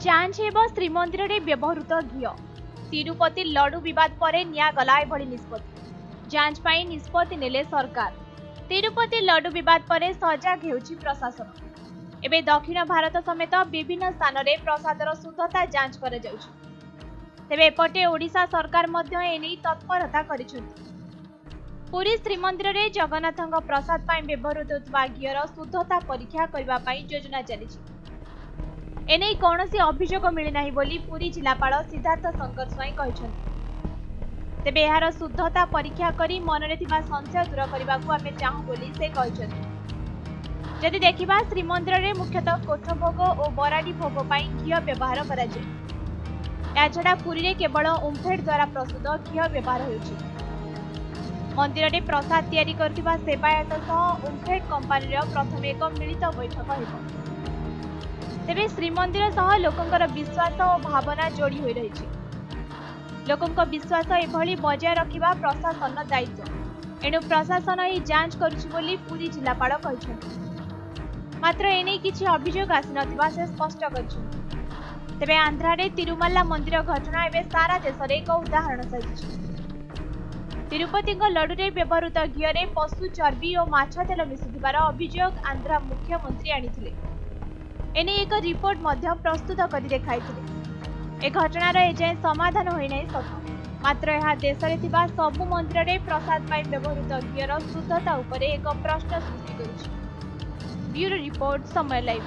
जांच हेब श्रीमंदिर में व्यवहृत घी तिरुपति लड्डू विवाद पर निगला एभली निष्पत्ति जांच पाई निष्पत्ति नेले सरकार। तिरुपति लड्डू विवाद पर सजग हेउछि प्रशासन। एबे दक्षिण भारत समेत विभिन्न स्थान में प्रसादर शुद्धता जांच कर तेबे एपटे ओडिशा सरकार मध्य एने तत्परता करिसेंति। पुरी श्रीमंदिर में जगन्नाथ प्रसाद पाई व्यवहृत होता घीर शुद्धता परीक्षा करने योजना चली। एने कौनसी अभियोग मिलना बोली पुरी जिलापाल सिद्धार्थ शंकर स्वाई कहते। तेबे यार शुद्धता परीक्षा करी मनरे थिबा संशय दूर करने को आमे चाहू बोली से कहते। जदि देखिबा श्रीमंदिर में मुख्यतः कोठ भोग और बराडी भोग पाई घी व्यवहार करा जाय। या छड़ा पुरी रे केवल ओमफेड द्वारा प्रस्तुत घी व्यवहार होउछि। मंदिर में प्रसाद तैयारी करथिबा सेवायत सह ओमफेड कंपनी प्रथम एक मिलित बैठक हेबो। तेबे श्रीमंदिर सह लोकंकर विश्वास और भावना जोड़ी होई रही। लोकंक विश्वास एभली बजाय रखिबा प्रशासन दायित्व। एणु प्रशासन ही जांच करुछि बोली पुरी जिलापाल कहिसेंति। मात्र एने किछि अभियोग आसी नथिबा से स्पष्ट करिसेंति। तेबे आंध्रारे तिरुमल्ला मंदिर घटना एबे सारा देश रे एक उदाहरण साजिछि। तिरुपति लड्डू रे व्यवहृत घीरे पशु चर्बी और माछ तेल मिसुथिबार अभियोग आंध्रा मुख्यमंत्री आनिथिले। एने एक रिपोर्ट मध्य प्रस्तुत कर देखाइथिले। ए घटनार एजाएं समाधान होई नै सत। मात्र यह देश रे थिबा सबु मंदिर रे प्रसाद पाई व्यवहृत घीर शुद्धता उपरे एक प्रश्न सृष्टि करुछि। ब्यूरो रिपोर्ट समय लाइव।